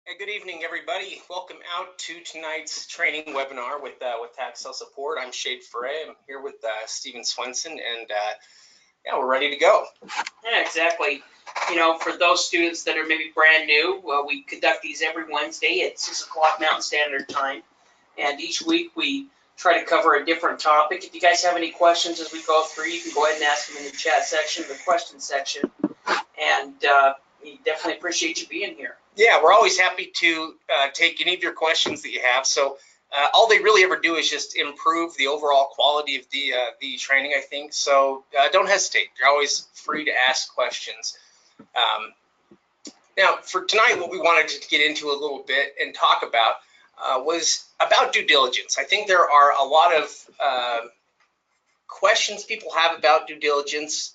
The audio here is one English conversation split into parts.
Good evening, everybody. Welcome out to tonight's training webinar with Tax Sale Support. I'm Shade Foray. I'm here with Stephen Swenson, and yeah, we're ready to go. Yeah, exactly. You know, for those students that are maybe brand new, we conduct these every Wednesday at 6 o'clock Mountain Standard Time, and each week we try to cover a different topic. If you guys have any questions as we go through, you can go ahead and ask them in the chat section, the question section, and we definitely appreciate you being here. Yeah, we're always happy to take any of your questions that you have. So all they really ever do is just improve the overall quality of the training, I think. So don't hesitate. You're always free to ask questions. Now, for tonight, what we wanted to get into a little bit and talk about was about due diligence. I think there are a lot of questions people have about due diligence.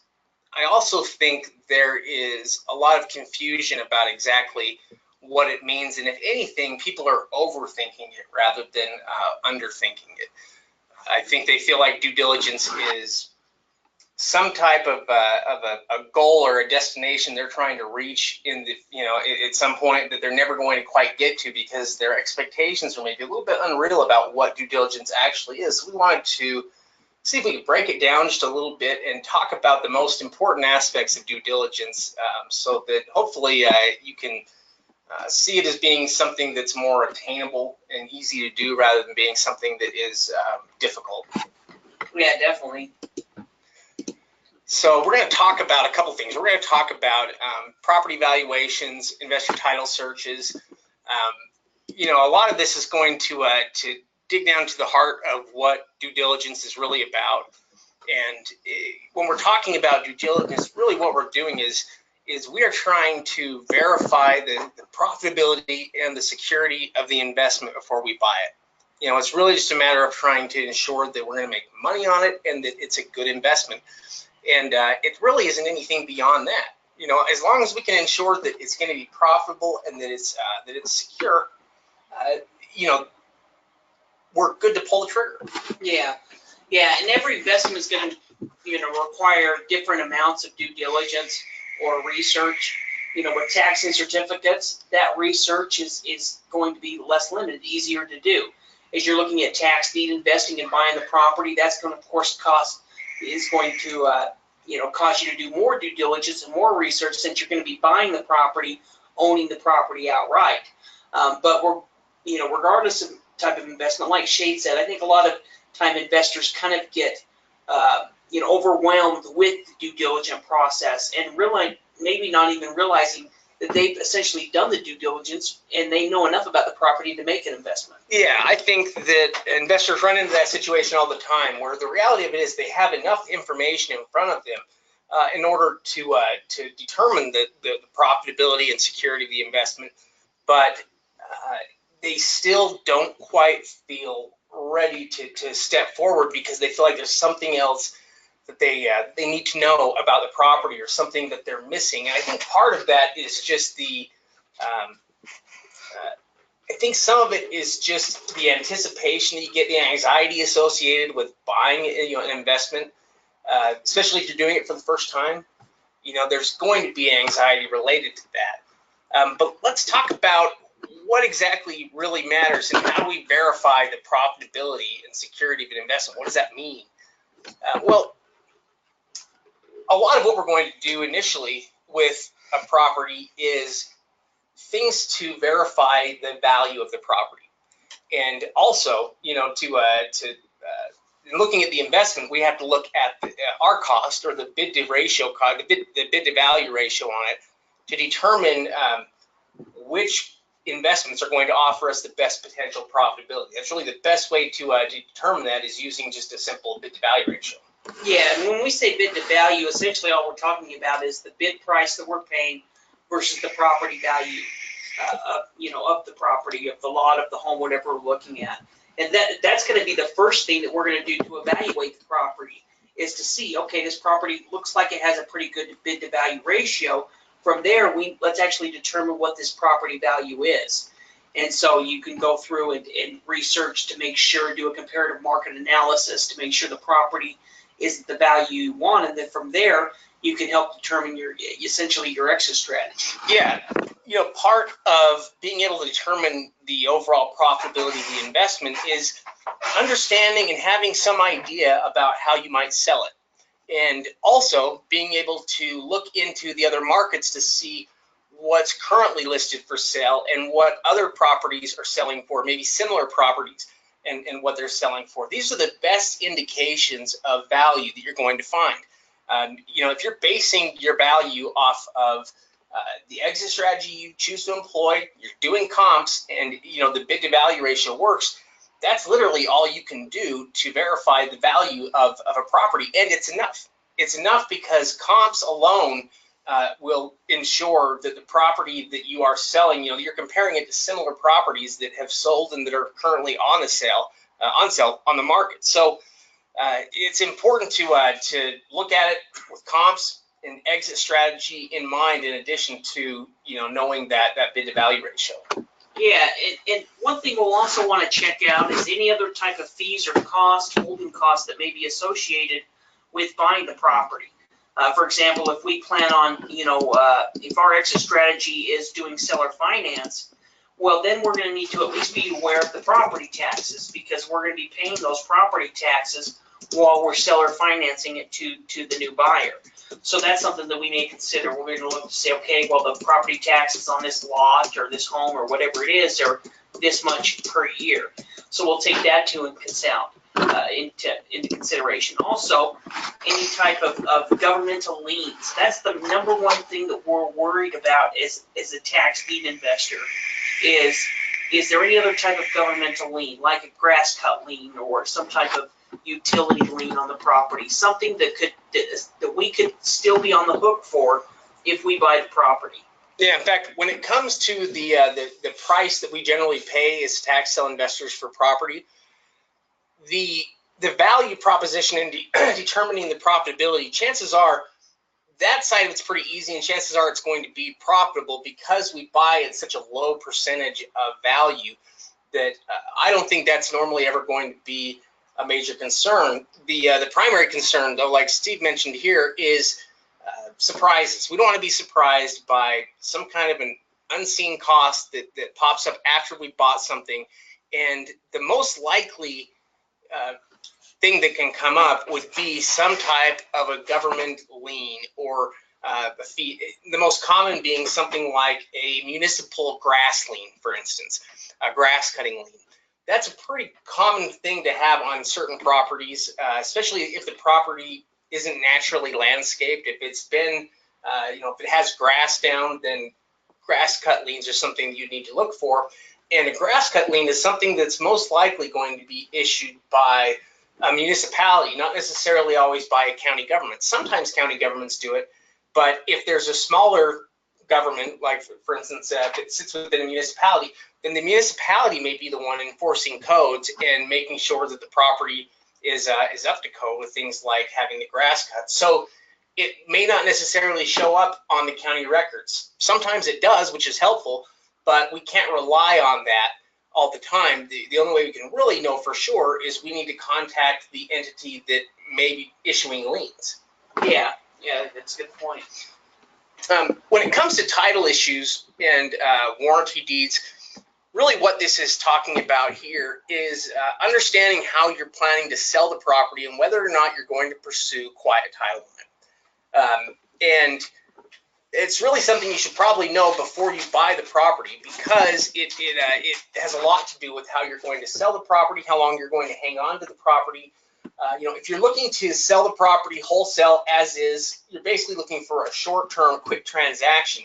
I also think there is a lot of confusion about exactly what it means, and if anything, people are overthinking it rather than underthinking it. I think they feel like due diligence is some type of a goal or a destination they're trying to reach in the at some point that they're never going to quite get to because their expectations are maybe a little bit unreal about what due diligence actually is. So we wanted to see if we could break it down just a little bit and talk about the most important aspects of due diligence so that hopefully you can see it as being something that's more attainable and easy to do rather than being something that is difficult. Yeah, definitely. So we're going to talk about a couple things. We're going to talk about property valuations, investor title searches. A lot of this is going to dig down to the heart of what due diligence is really about. And when we're talking about due diligence, really what we're doing is we are trying to verify the profitability and the security of the investment before we buy it. It's really just a matter of trying to ensure that we're going to make money on it and that it's a good investment. And it really isn't anything beyond that. As long as we can ensure that it's going to be profitable and that it's secure, we're good to pull the trigger. Yeah, and every investment is going to, require different amounts of due diligence or research. With taxing certificates, that research is going to be less limited, easier to do. As you're looking at tax deed investing and buying the property, that's going to, of course, cause you to do more due diligence and more research since you're going to be buying the property, owning the property outright. But regardless of type of investment, like Shade said, I think a lot of time investors kind of get overwhelmed with the due diligence process and really maybe not even realizing that they've essentially done the due diligence and they know enough about the property to make an investment. Yeah, I think that investors run into that situation all the time where the reality of it is they have enough information in front of them in order to determine the profitability and security of the investment, but they still don't quite feel ready to step forward because they feel like there's something else that they need to know about the property or something that they're missing. And I think part of that is just I think some of it is just the anticipation that you get, the anxiety associated with buying an investment, especially if you're doing it for the first time. There's going to be anxiety related to that. But let's talk about what exactly really matters and how do we verify the profitability and security of an investment. What does that mean? Well, a lot of what we're going to do initially with a property is things to verify the value of the property, and also, in looking at the investment, we have to look at our cost or the bid to ratio, the bid to value ratio on it to determine which investments are going to offer us the best potential profitability. That's really the best way to determine that is using just a simple bid to value ratio. Yeah, and when we say bid to value, essentially all we're talking about is the bid price that we're paying versus the property value of the property, of the lot, of the home, whatever we're looking at. And that's going to be the first thing that we're going to do to evaluate the property is to see, okay, this property looks like it has a pretty good bid to value ratio. From there, let's actually determine what this property value is. And so you can go through and research to make sure, do a comparative market analysis to make sure the property is the value you want. And then from there, you can help determine essentially your exit strategy. Yeah, part of being able to determine the overall profitability of the investment is understanding and having some idea about how you might sell it. And also being able to look into the other markets to see what's currently listed for sale and what other properties are selling for, maybe similar properties, and what they're selling for. These are the best indications of value that you're going to find. If you're basing your value off of the exit strategy you choose to employ, you're doing comps, and the bid to value ratio works, that's literally all you can do to verify the value of a property, and it's enough. It's enough because comps alone will ensure that the property that you are selling, you're comparing it to similar properties that have sold and that are currently on sale on the market. So it's important to look at it with comps and exit strategy in mind, in addition to knowing that bid to value ratio. Yeah, and one thing we'll also want to check out is any other type of fees or costs, holding costs that may be associated with buying the property. For example, if we plan on, if our exit strategy is doing seller finance, well, then we're going to need to at least be aware of the property taxes, because we're going to be paying those property taxes while we're seller financing it to the new buyer. So that's something that we may consider. We're going to look to say, okay, well, the property taxes on this lot or this home or whatever it is are this much per year. So we'll take that into consideration. Also, any type of governmental liens. That's the number one thing that we're worried about as a tax lien investor. Is there any other type of governmental lien, like a grass cut lien or some type of utility lien on the property, something that we could still be on the hook for if we buy the property? Yeah, in fact, when it comes to the price that we generally pay as tax sale investors for property, the value proposition in determining the profitability, chances are that side of it's pretty easy, and chances are it's going to be profitable because we buy at such a low percentage of value that I don't think that's normally ever going to be a major concern. The primary concern, though, like Steve mentioned here, is surprises. We don't want to be surprised by some kind of an unseen cost that pops up after we bought something. And the most likely thing that can come up would be some type of a government lien or a fee. The most common being something like a municipal grass lien, for instance, a grass cutting lien. That's a pretty common thing to have on certain properties, especially if the property isn't naturally landscaped. If it's been, if it has grass down, then grass cut liens are something you need to look for. And a grass cut lien is something that's most likely going to be issued by a municipality, not necessarily always by a county government. Sometimes county governments do it, but if there's a smaller government, like for instance, if it sits within a municipality, then the municipality may be the one enforcing codes and making sure that the property is up to code with things like having the grass cut. So it may not necessarily show up on the county records. Sometimes it does, which is helpful, but we can't rely on that all the time. The only way we can really know for sure is we need to contact the entity that may be issuing liens. Yeah, that's a good point. When it comes to title issues and warranty deeds, really what this is talking about here is understanding how you're planning to sell the property and whether or not you're going to pursue quiet entitlement. And it's really something you should probably know before you buy the property, because it has a lot to do with how you're going to sell the property, how long you're going to hang on to the property. If you're looking to sell the property wholesale as is, you're basically looking for a short-term, quick transaction.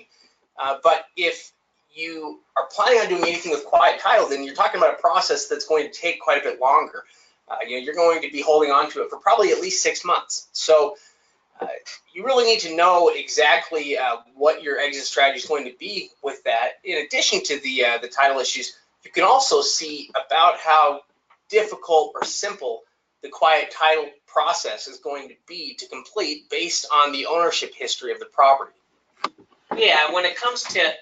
But if you are planning on doing anything with quiet title, then you're talking about a process that's going to take quite a bit longer. You're going to be holding on to it for probably at least 6 months. So you really need to know exactly what your exit strategy is going to be with that. In addition to the title issues, you can also see about how difficult or simple the quiet title process is going to be to complete based on the ownership history of the property. Yeah, when it comes to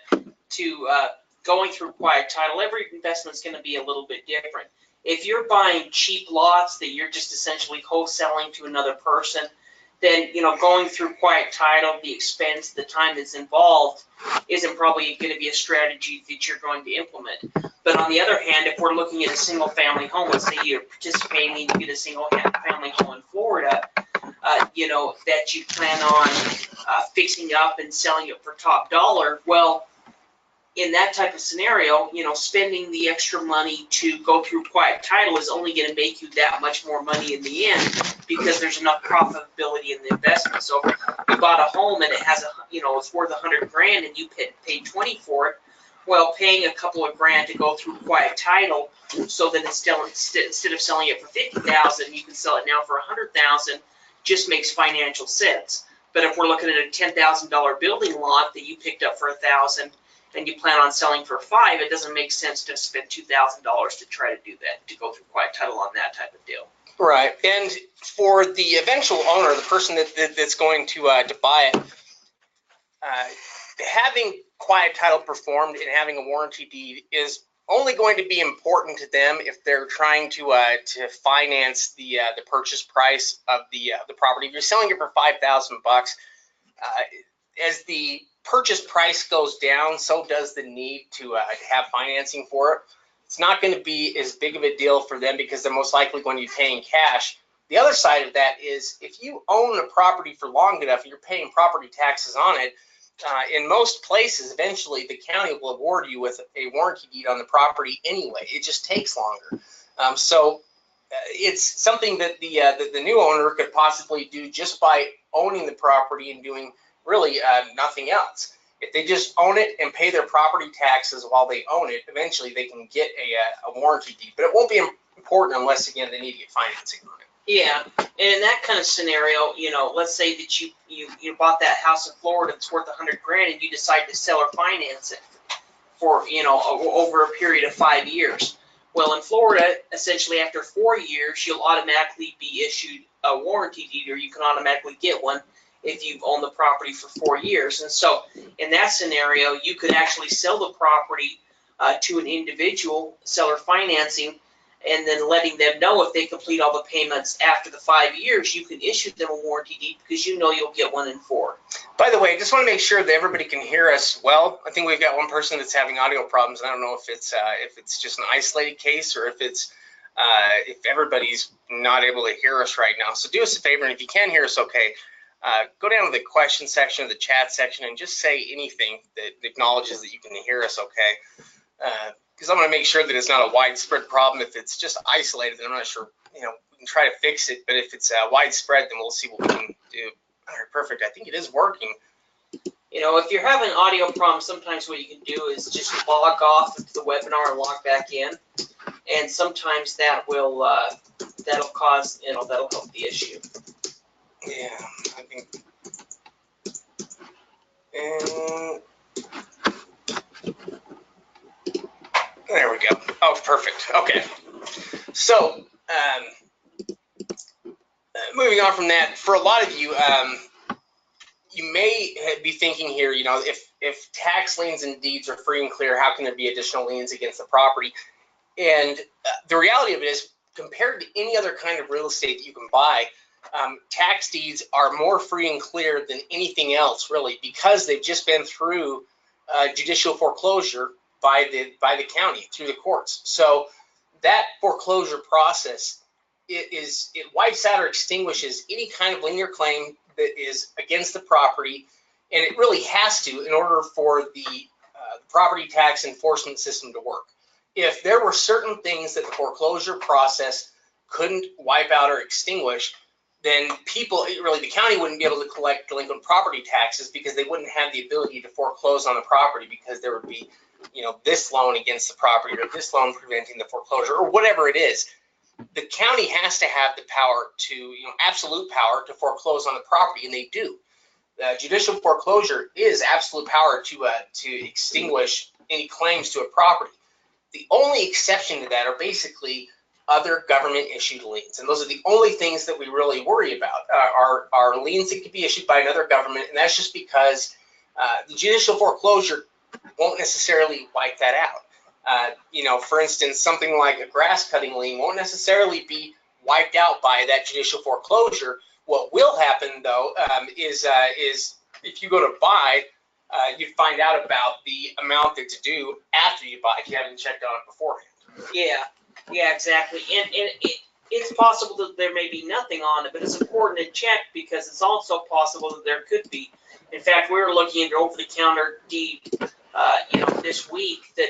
going through quiet title, every investment is going to be a little bit different. If you're buying cheap lots that you're just essentially wholesaling to another person, then, you know, going through quiet title, the expense, the time that's involved isn't probably going to be a strategy that you're going to implement. But on the other hand, if we're looking at a single family home, let's say you're participating to get a single family home in Florida, you know, that you plan on fixing up and selling it for top dollar, well, in that type of scenario, you know, spending the extra money to go through quiet title is only going to make you that much more money in the end, because there's enough profitability in the investment. So if you bought a home and it has a, you know, it's worth $100,000 and you paid 20 for it, well, paying a couple of grand to go through quiet title, so that it's still, instead of selling it for 50,000, you can sell it now for 100,000, just makes financial sense. But if we're looking at a $10,000 building lot that you picked up for 1,000, and you plan on selling for 5, it doesn't make sense to spend $2,000 to try to do that, to go through quiet title on that type of deal. Right, and for the eventual owner, the person that's going to buy it, having quiet title performed and having a warranty deed is only going to be important to them if they're trying to finance the purchase price of the property. If you're selling it for $5,000, as the purchase price goes down, so does the need to have financing for it. It's not going to be as big of a deal for them because they're most likely going to be paying cash. The other side of that is if you own a property for long enough and you're paying property taxes on it, in most places, eventually the county will award you with a warranty deed on the property anyway. It just takes longer. So it's something that the new owner could possibly do just by owning the property and doing really nothing else. If they just own it and pay their property taxes while they own it, eventually they can get a warranty deed. But it won't be important unless, again, they need to get financing on it. Yeah, and in that kind of scenario, you know, let's say that you bought that house in Florida that's worth $100,000 and you decide to sell or finance it for, you know, over a period of 5 years. Well, in Florida, essentially after 4 years, you'll automatically be issued a warranty deed, or you can automatically get one if you've owned the property for 4 years. And so in that scenario, you could actually sell the property to an individual, seller financing, and then letting them know if they complete all the payments after the 5 years, you can issue them a warranty deed because you know you'll get one in 4. By the way, I just want to make sure that everybody can hear us well. I think we've got one person that's having audio problems, and I don't know if it's just an isolated case or if everybody's not able to hear us right now. So do us a favor, and if you can hear us okay, go down to the question section of the chat section and just say anything that acknowledges that you can hear us okay. Because I'm going to make sure that it's not a widespread problem. If it's just isolated, then I'm not sure, you know, we can try to fix it. But if it's widespread, then we'll see what we can do. All right, perfect. I think it is working. You know, if you're having audio problems, sometimes what you can do is just log off the webinar and log back in. And sometimes that will, that'll cause, you know, that'll help the issue. Yeah, I think. And there we go. Oh, perfect. Okay. So, moving on from that, for a lot of you, you may be thinking here, you know, if tax liens and deeds are free and clear, how can there be additional liens against the property? And the reality of it is, compared to any other kind of real estate that you can buy, tax deeds are more free and clear than anything else, really, because they've just been through judicial foreclosure by the county through the courts. So that foreclosure process, it wipes out or extinguishes any kind of linear claim that is against the property, and it really has to in order for the property tax enforcement system to work. If there were certain things that the foreclosure process couldn't wipe out or extinguish, then the county wouldn't be able to collect delinquent property taxes because they wouldn't have the ability to foreclose on the property because there would be, you know, this loan against the property or this loan preventing the foreclosure or whatever it is. The county has to have the power to, you know, absolute power to foreclose on the property, and they do. Judicial foreclosure is absolute power to extinguish any claims to a property. The only exception to that are basically other government issued liens, and those are the only things that we really worry about are liens that could be issued by another government, and that's just because the judicial foreclosure won't necessarily wipe that out. You know, for instance, something like a grass cutting lien won't necessarily be wiped out by that judicial foreclosure What will happen though is if you go to buy, you'd find out about the amount that's due after you buy if you haven't checked on it beforehand. Yeah, exactly. And it's possible that there may be nothing on it, but it's important to check because it's also possible that there could be. In fact, we were looking at an over-the-counter deed, this week that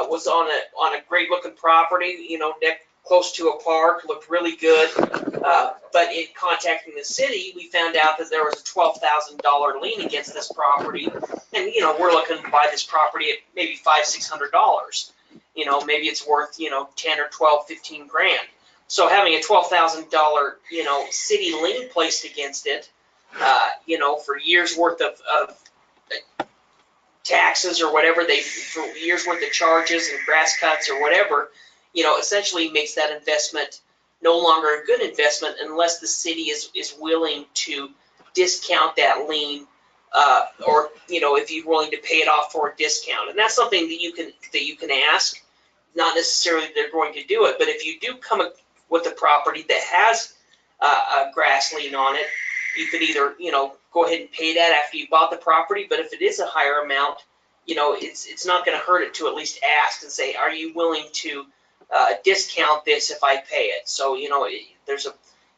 was on a great-looking property, close to a park, looked really good. But in contacting the city, we found out that there was a $12,000 lien against this property, and we're looking to buy this property at maybe $500-600. Maybe it's worth 10 or 12, 15 grand. So having a $12,000 city lien placed against it, for years worth of taxes or whatever for years worth of charges and grass cuts or whatever, essentially makes that investment no longer a good investment unless the city is willing to discount that lien, or if you're willing to pay it off for a discount. And that's something that you can ask. Not necessarily they're going to do it, but if you do come with a property that has a grass lien on it, you could either go ahead and pay that after you bought the property. But if it is a higher amount, it's not going to hurt it to at least ask and say, are you willing to discount this if I pay it? So there's a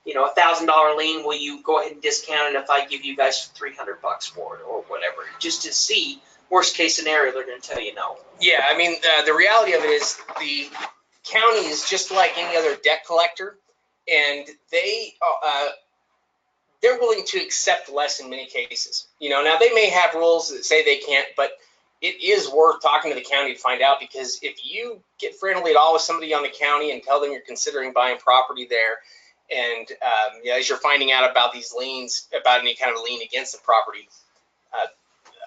$1,000 lien. Will you go ahead and discount it if I give you guys $300 for it or whatever? Just to see. Worst case scenario, they're going to tell you no. Yeah, I mean, the reality of it is the county is just like any other debt collector, and they're willing to accept less in many cases. Now they may have rules that say they can't, but it is worth talking to the county to find out, because if you get friendly at all with somebody on the county and tell them you're considering buying property there, and as you're finding out about these liens, about any kind of lien against the property,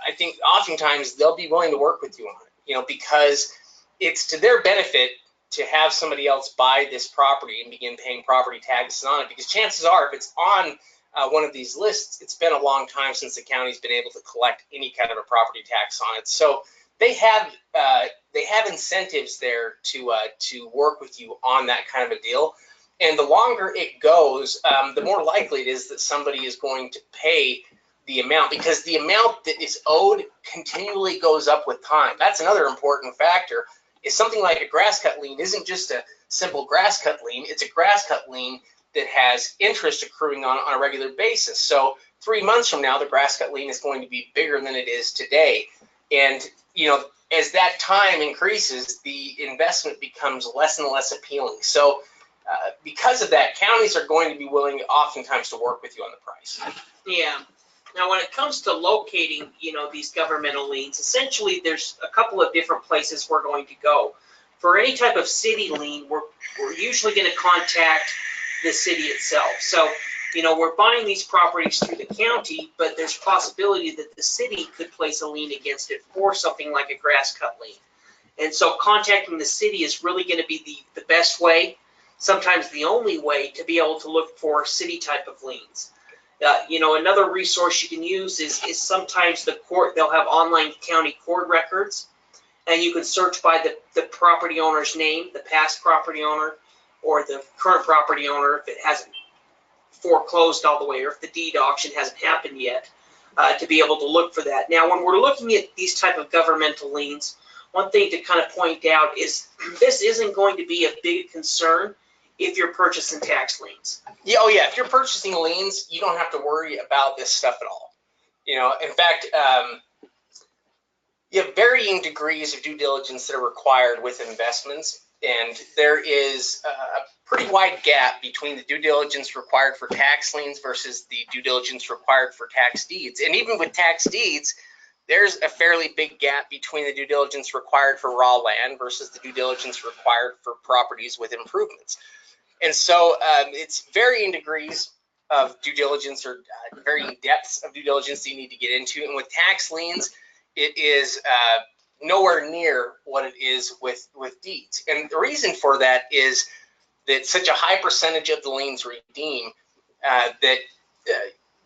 I think oftentimes they'll be willing to work with you on it, because it's to their benefit to have somebody else buy this property and begin paying property taxes on it, because chances are if it's on one of these lists, it's been a long time since the county's been able to collect any kind of a property tax on it. So they have incentives there to work with you on that kind of a deal. And the longer it goes, the more likely it is that somebody is going to pay the amount, because the amount that is owed continually goes up with time. That's another important factor. Is something like a grass cut lien isn't just a simple grass cut lien. It's a grass cut lien that has interest accruing on a regular basis. So 3 months from now, the grass cut lien is going to be bigger than it is today. And as that time increases, the investment becomes less and less appealing. So because of that, counties are going to be willing oftentimes to work with you on the price. Yeah. Now, when it comes to locating, these governmental liens, essentially there's a couple of different places we're going to go. For any type of city lien, we're usually going to contact the city itself. So, we're buying these properties through the county, but there's possibility that the city could place a lien against it for something like a grass cut lien. And so contacting the city is really going to be the best way, sometimes the only way, to be able to look for city type of liens. Another resource you can use is sometimes the court, they'll have online county court records, and you can search by the property owner's name, the past property owner, or the current property owner if it hasn't foreclosed all the way, or if the deed auction hasn't happened yet, to be able to look for that. Now, when we're looking at these type of governmental liens, one thing to kind of point out is this isn't going to be a big concern if you're purchasing tax liens. Yeah, oh yeah, if you're purchasing liens, you don't have to worry about this stuff at all. In fact, you have varying degrees of due diligence that are required with investments, and there is a pretty wide gap between the due diligence required for tax liens versus the due diligence required for tax deeds. And even with tax deeds, there's a fairly big gap between the due diligence required for raw land versus the due diligence required for properties with improvements. And so it's varying degrees of due diligence, or varying depths of due diligence that you need to get into. And with tax liens, it is nowhere near what it is with deeds. And the reason for that is that such a high percentage of the liens redeem that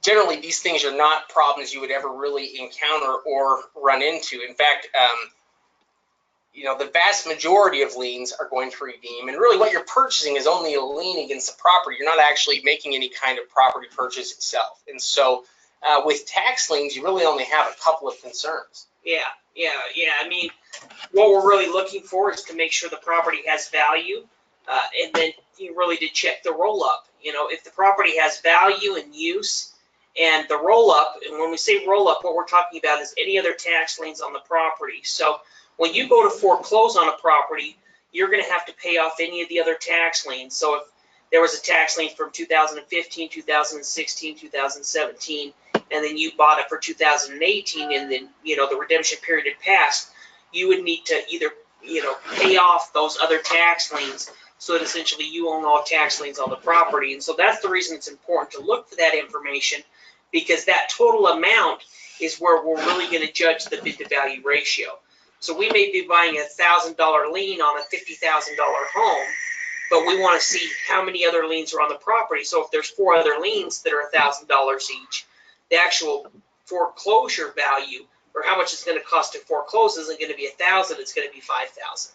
generally these things are not problems you would ever really encounter or run into. In fact, the vast majority of liens are going to redeem, and really what you're purchasing is only a lien against the property. You're not actually making any kind of property purchase itself. And so with tax liens, you really only have a couple of concerns. Yeah. I mean, what we're really looking for is to make sure the property has value, and then you really to check the roll-up. If the property has value and use, and the roll-up, and when we say roll-up, what we're talking about is any other tax liens on the property. So when you go to foreclose on a property, you're going to have to pay off any of the other tax liens. So if there was a tax lien from 2015, 2016, 2017, and then you bought it for 2018, and then, the redemption period had passed, you would need to either, pay off those other tax liens so that essentially you own all tax liens on the property. And so that's the reason it's important to look for that information, because that total amount is where we're really going to judge the bid to value ratio. So we may be buying a $1,000 lien on a $50,000 home, but we want to see how many other liens are on the property. So if there's 4 other liens that are $1,000 each, the actual foreclosure value, or how much it's going to cost to foreclose, isn't going to be $1,000, it's going to be $5,000.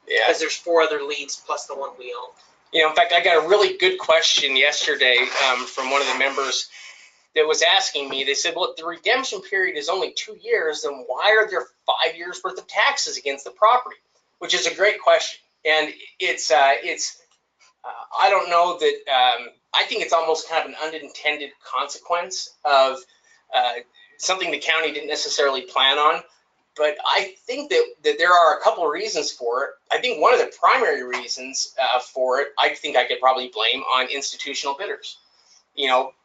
Yeah. Because there's 4 other liens plus the one we own. In fact, I got a really good question yesterday from one of the members that was asking me. They said, well, if the redemption period is only 2 years, then why are there 5 years worth of taxes against the property? Which is a great question. And it's I don't know that, I think it's almost kind of an unintended consequence of something the county didn't necessarily plan on. But I think that there are a couple of reasons for it. I think one of the primary reasons for it, I think I could probably blame on institutional bidders.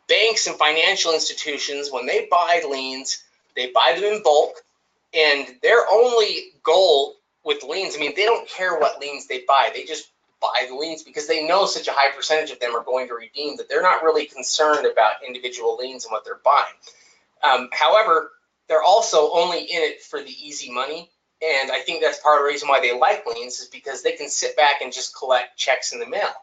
Banks and financial institutions, when they buy liens, they buy them in bulk, and their only goal with liens, they don't care what liens they buy. They just buy the liens because they know such a high percentage of them are going to redeem that they're not really concerned about individual liens and what they're buying. However, they're also only in it for the easy money. And I think that's part of the reason why they like liens, is because they can sit back and just collect checks in the mail.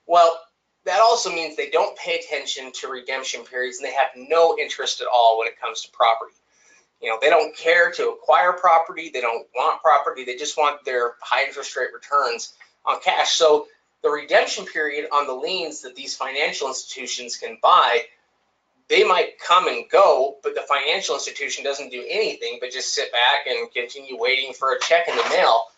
Well, that also means they don't pay attention to redemption periods, and they have no interest at all when it comes to property. They don't care to acquire property. They don't want property. They just want their high interest rate returns on cash. So the redemption period on the liens that these financial institutions can buy, they might come and go, but the financial institution doesn't do anything but just sit back and continue waiting for a check in the mail.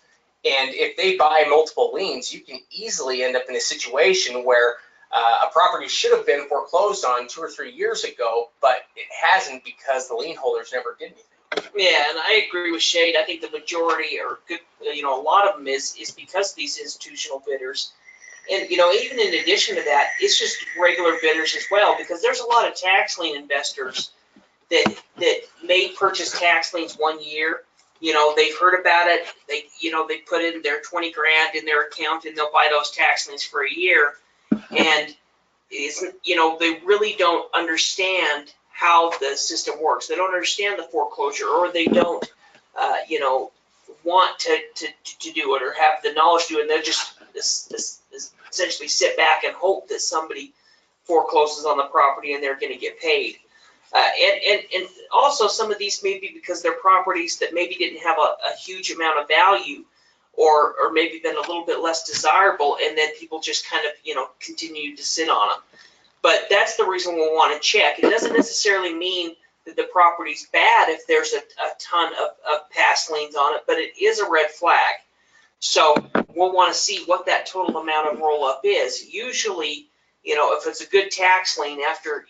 And if they buy multiple liens, you can easily end up in a situation where a property should have been foreclosed on 2 or 3 years ago, but it hasn't because the lien holders never did anything. Yeah, and I agree with Shade. I think the majority, or good, a lot of them is because of these institutional bidders. And, even in addition to that, it's just regular bidders as well, because there's a lot of tax lien investors that may purchase tax liens 1 year. They've heard about it. They put in their 20 grand in their account, and they'll buy those tax liens for a year. And they really don't understand how the system works. They don't understand the foreclosure, or they don't, want to do it or have the knowledge to do it. And they'll just essentially sit back and hope that somebody forecloses on the property and they're going to get paid. And also some of these may be because they're properties that maybe didn't have a huge amount of value, or maybe been a little bit less desirable, and then people just kind of, continue to sit on them. But that's the reason we want to check. It doesn't necessarily mean that the property's bad if there's a ton of past liens on it, but it is a red flag. So we'll want to see what that total amount of roll-up is. Usually, if it's a good tax lien, after,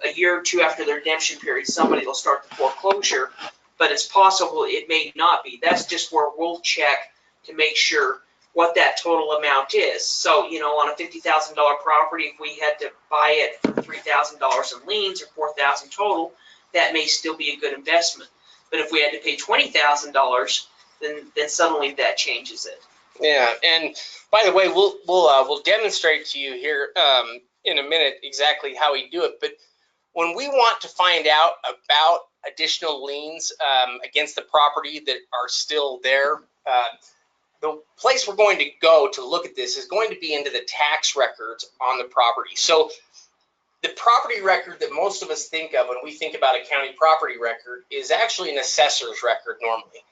a year or two after the redemption period, somebody will start the foreclosure, but it's possible it may not be. That's just where we'll check to make sure what that total amount is. So, on a $50,000 property, if we had to buy it for $3,000 in liens or $4,000 total, that may still be a good investment. But if we had to pay $20,000, then suddenly that changes it. Yeah, and by the way, we'll demonstrate to you here in a minute exactly how we do it. But when we want to find out about additional liens against the property that are still there, the place we're going to go to look at this is going to be into the tax records on the property. So the property record that most of us think of when we think about a county property record is actually an assessor's record normally.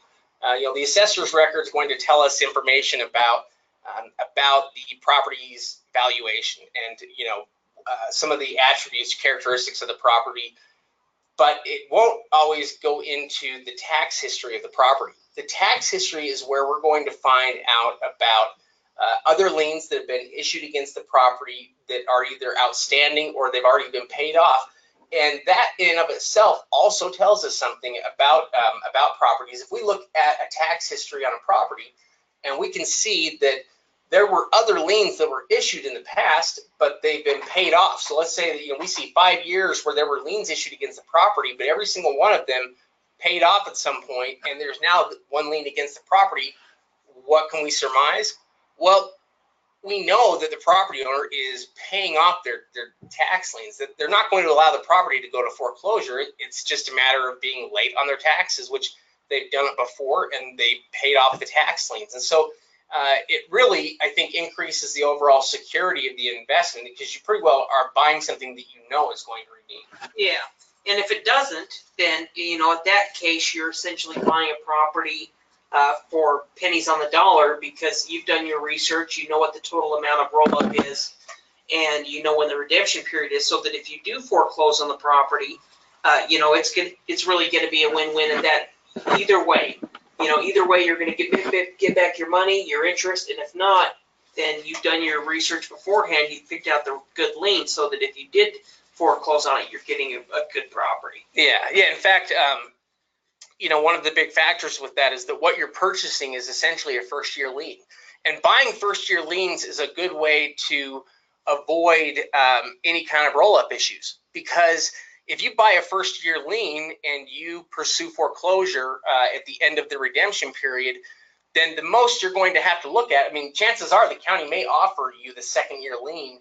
The assessor's record is going to tell us information about the property's valuation and some of the attributes, characteristics of the property, but it won't always go into the tax history of the property. The tax history is where we're going to find out about other liens that have been issued against the property that are either outstanding or they've already been paid off. And that in and of itself also tells us something about properties. If we look at a tax history on a property and we can see that there were other liens that were issued in the past, but they've been paid off. So let's say that we see 5 years where there were liens issued against the property, but every single one of them paid off at some point, and there's now one lien against the property. What can we surmise? Well, we know that the property owner is paying off their tax liens, that they're not going to allow the property to go to foreclosure. It's just a matter of being late on their taxes, which they've done it before, and they paid off the tax liens. And so it really, I think, increases the overall security of the investment, because you pretty well are buying something that is going to redeem. Yeah, and if it doesn't, then in that case, you're essentially buying a property for pennies on the dollar, because you've done your research, you know what the total amount of roll-up is, and you know when the redemption period is, so that if you do foreclose on the property, it's really going to be a win-win in that either way. Either way, you're going to get back your money, your interest, and if not, then you've done your research beforehand, you've picked out the good lien, so that if you did foreclose on it, you're getting a good property. Yeah. In fact, one of the big factors with that is that what you're purchasing is essentially a first-year lien. And buying first-year liens is a good way to avoid any kind of roll-up issues, because if you buy a first-year lien and you pursue foreclosure at the end of the redemption period, then the most you're going to have to look at, chances are the county may offer you the second-year lien,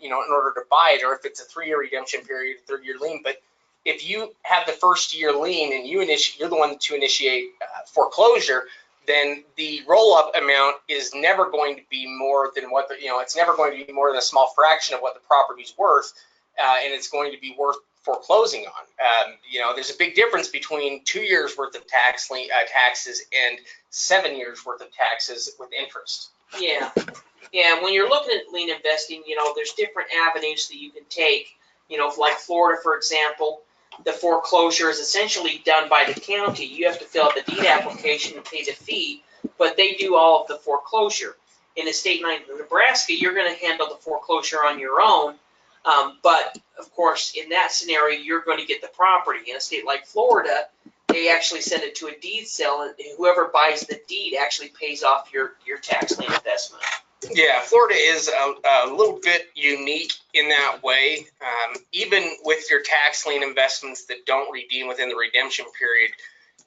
in order to buy it, or if it's a 3-year redemption period, third-year lien. But if you have the first-year lien and you're the one to initiate foreclosure, then the roll-up amount is never going to be more than what it's never going to be more than a small fraction of what the property's worth, and it's going to be worth foreclosing on. There's a big difference between 2 years worth of taxes and 7 years worth of taxes with interest. Yeah. When you're looking at lien investing, there's different avenues that you can take. Like Florida, for example, the foreclosure is essentially done by the county. You have to fill out the deed application and pay the fee, but they do all of the foreclosure. In a state like Nebraska, you're going to handle the foreclosure on your own. But of course, in that scenario, you're going to get the property. In a state like Florida, they actually send it to a deed sale, and whoever buys the deed actually pays off your tax lien investment. Yeah, Florida is a little bit unique in that way. Even with your tax lien investments that don't redeem within the redemption period,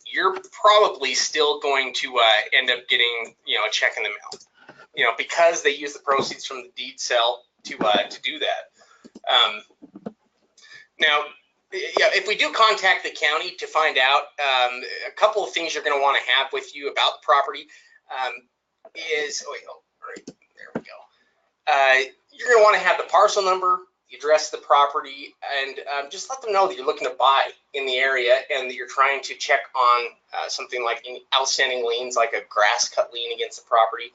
you're probably still going to end up getting a check in the mail, because they use the proceeds from the deed sale to do that. Now, if we do contact the county to find out, a couple of things you're going to want to have with you about the property is, there we go. You're going to want to have the parcel number, the address of the property, and just let them know that you're looking to buy in the area and that you're trying to check on something like any outstanding liens, like a grass cut lien against the property.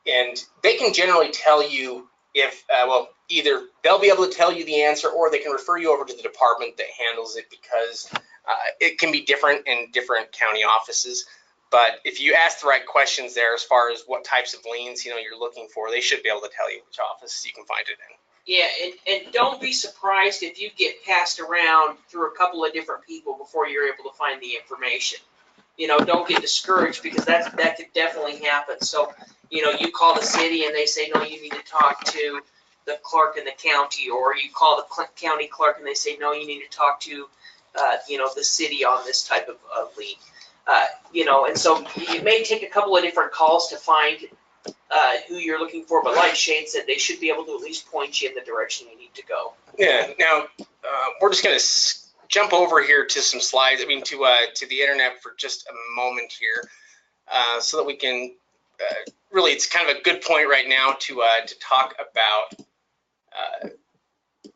And they can generally tell you if, either they'll be able to tell you the answer, or they can refer you over to the department that handles it, because it can be different in different county offices. But if you ask the right questions there as far as what types of liens you're looking for, they should be able to tell you which office you can find it in. Yeah, and don't be surprised if you get passed around through a couple of different people before you're able to find the information. Don't get discouraged, because that could definitely happen. So, you call the city and they say, no, you need to talk to the clerk in the county, or you call the county clerk and they say, no, you need to talk to, the city on this type of lien. And so it may take a couple of different calls to find who you're looking for, but like Shane said, they should be able to at least point you in the direction you need to go. Yeah. Now, we're just going to jump over here to some slides, to the internet for just a moment here, so that we can, really, it's kind of a good point right now to talk about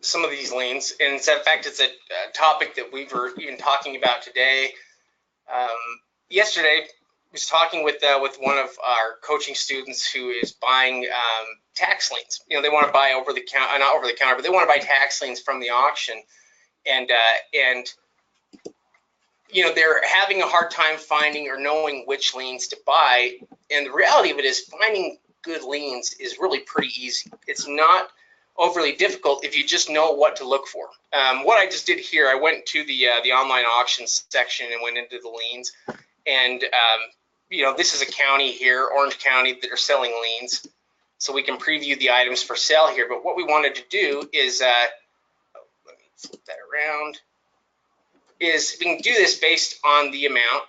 some of these liens. And in fact, it's a topic that we were even talking about today. Yesterday, was talking with one of our coaching students who is buying tax liens. You know, they want to buy over the counter, not over the counter, but they want to buy tax liens from the auction, and you know, they're having a hard time finding or knowing which liens to buy. And the reality of it is, finding good liens is really pretty easy. It's not overly difficult if you just know what to look for. What I just did here, I went to the online auctions section and went into the liens, and you know, this is a county here, Orange County, that are selling liens, so we can preview the items for sale here. But what we wanted to do is, let me flip that around, is we can do this based on the amount.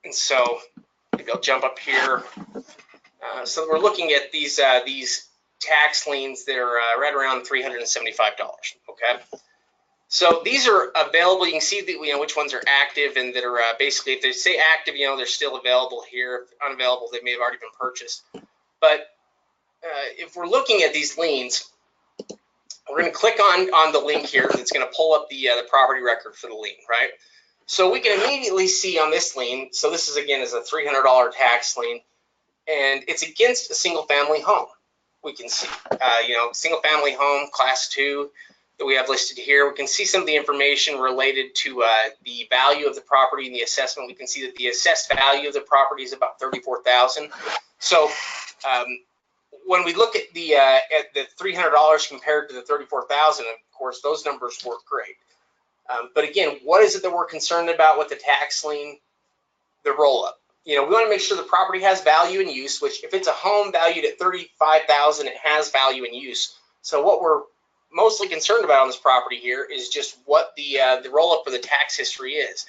And so maybe I'll jump up here. So we're looking at these tax liens that are right around $375. Okay. So these are available. You can see that, you know, which ones are active and that are basically, if they say active, you know, they're still available here. If unavailable, they may have already been purchased. But if we're looking at these liens, we're going to click on the link here that's going to pull up the property record for the lien, right? So we can immediately see on this lien, so this is, again, is a $300 tax lien, and it's against a single family home. We can see, you know, single family home, class 2, that we have listed here. We can see some of the information related to the value of the property and the assessment. We can see that the assessed value of the property is about $34,000. So when we look at the $300 compared to the $34,000, of course, those numbers work great. But again, what is it that we're concerned about with the tax lien? The roll-up. You know, we want to make sure the property has value and use, which if it's a home valued at $35,000, it has value and use. So what we're mostly concerned about on this property here is just what the roll-up for the tax history is.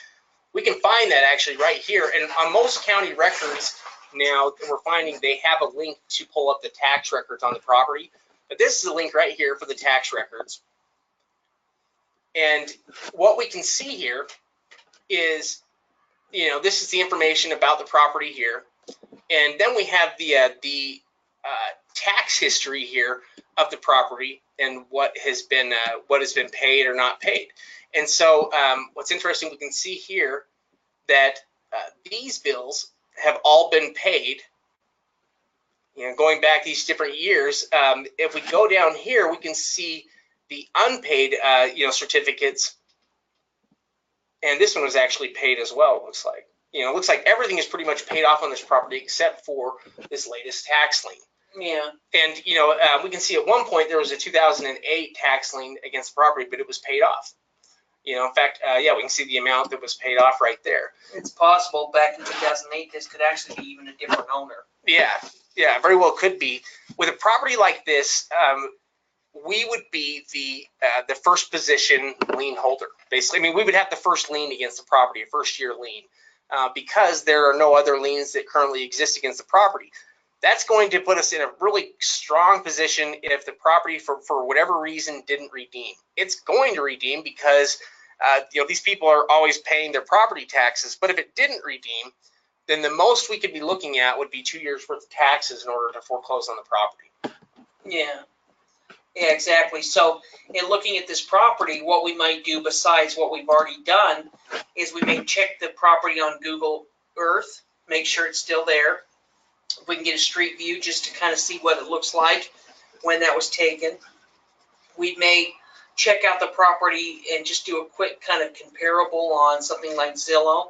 We can find that actually right here, and on most county records now, we're finding they have a link to pull up the tax records on the property. But this is a link right here for the tax records. And what we can see here is, you know, this is the information about the property here. And then we have the tax history here of the property and what has been paid or not paid. And so what's interesting, we can see here that these bills have all been paid, you know, going back these different years. If we go down here, we can see the unpaid, you know, certificates, and this one was actually paid as well. It looks like, you know, it looks like everything is pretty much paid off on this property except for this latest tax lien. Yeah. And you know, we can see at one point there was a 2008 tax lien against the property, but it was paid off. You know, in fact, yeah, we can see the amount that was paid off right there. It's possible back in 2008 this could actually be even a different owner. Yeah, yeah, very well could be. With a property like this, we would be the first position lien holder. Basically, I mean, we would have the first lien against the property, a first-year lien, because there are no other liens that currently exist against the property. That's going to put us in a really strong position if the property, for whatever reason, didn't redeem. It's going to redeem because you know, these people are always paying their property taxes. But if it didn't redeem, then the most we could be looking at would be 2 years worth of taxes in order to foreclose on the property. Yeah. Yeah, exactly. So in looking at this property, what we might do besides what we've already done is we may check the property on Google Earth, make sure it's still there. If we can get a street view just to kind of see what it looks like when that was taken. We may check out the property and just do a quick kind of comparable on something like Zillow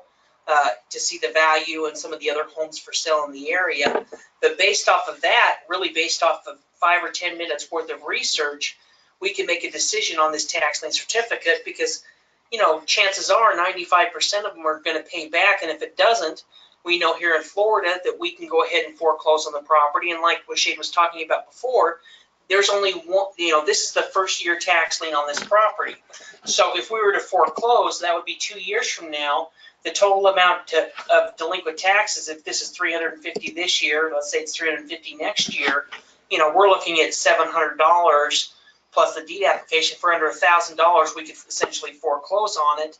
to see the value and some of the other homes for sale in the area. But based off of that, really based off of 5 or 10 minutes worth of research, we can make a decision on this tax lien certificate because, you know, chances are 95% of them are going to pay back. And if it doesn't, we know here in Florida that we can go ahead and foreclose on the property. And like what Shane was talking about before, there's only one, you know, this is the first year tax lien on this property. So if we were to foreclose, that would be 2 years from now. The total amount of delinquent taxes, if this is $350 this year, let's say it's $350 next year, you know, we're looking at $700 plus the deed application. For under $1,000, we could essentially foreclose on it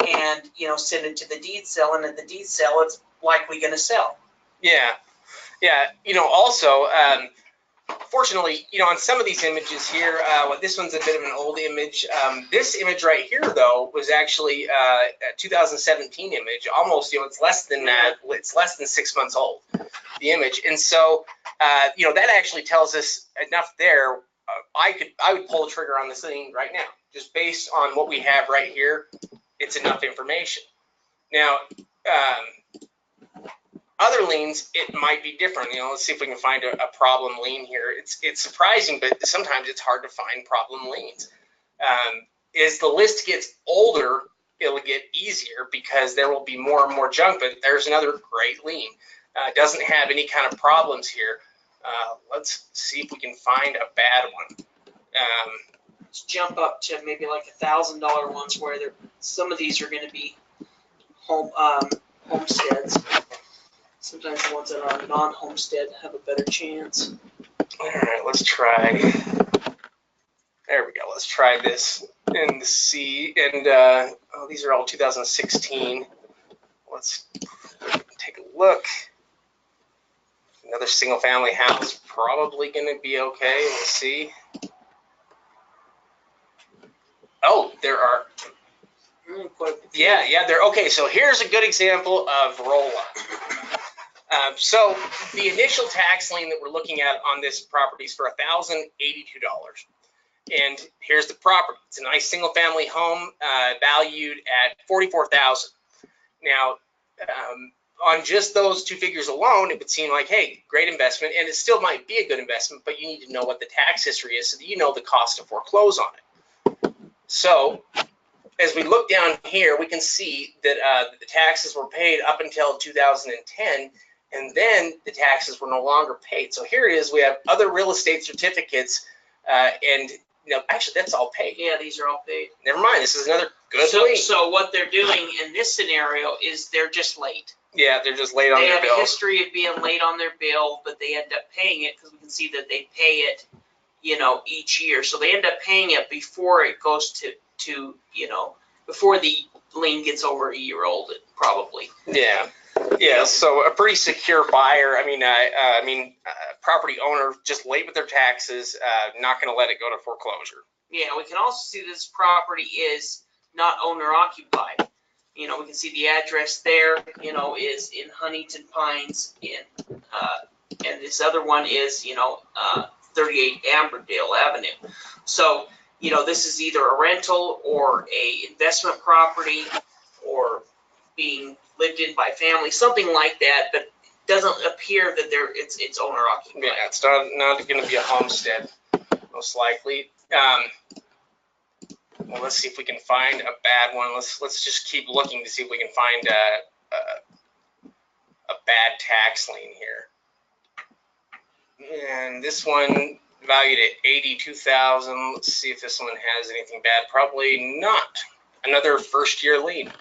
and, you know, send it to the deed sale. And at the deed sale, it's likely going to sell. Yeah, yeah. You know, also, Fortunately, on some of these images here, this one's a bit of an old image. This image right here, though, was actually a 2017 image. Almost, it's less than 6 months old, the image. And so, that actually tells us enough there. I would pull the trigger on this thing right now, just based on what we have right here. It's enough information. Now, other liens, it might be different. Let's see if we can find a problem lien here. It's surprising, but sometimes it's hard to find problem liens. As the list gets older, it'll get easier because there will be more and more junk, but there's another great lien. Doesn't have any kind of problems here. Let's see if we can find a bad one. Let's jump up to maybe like $1,000 ones where some of these are going to be homesteads. Sometimes the ones that are non-homestead have a better chance. All right, let's try. There we go. Let's try this and see. And these are all 2016. Let's take a look. Another single-family house, probably going to be okay. We'll see. Oh, there are. Yeah, they're okay. So here's a good example of roll-up. So the initial tax lien that we're looking at on this property is for $1,082. And here's the property. It's a nice single-family home valued at $44,000. Now, on just those two figures alone, it would seem like, hey, great investment, and it still might be a good investment, but you need to know what the tax history is so that you know the cost to foreclose on it. So as we look down here, we can see that the taxes were paid up until 2010, and then the taxes were no longer paid. So here it is. We have other real estate certificates, and actually that's all paid. Yeah, these are all paid. Never mind. This is another good lien. So what they're doing in this scenario is they're just late. Yeah, they're just late on their bill. They have a history of being late on their bill, but they end up paying it because we can see that they pay it, each year. So they end up paying it before it goes to before the lien gets over a year old, probably. Yeah. So a pretty secure buyer. Property owner just late with their taxes, not going to let it go to foreclosure. Yeah, we can also see this property is not owner occupied. We can see the address there, is in Huntington Pines, and this other one is, 38 Amberdale Avenue. So, this is either a rental or a investment property or being lived in by family, something like that, but it doesn't appear that it's owner occupied. Yeah, it's not going to be a homestead, most likely. Well, let's see if we can find a bad one. Let's just keep looking to see if we can find a bad tax lien here. And this one valued at $82,000. Let's see if this one has anything bad. Probably not. Another first-year lien.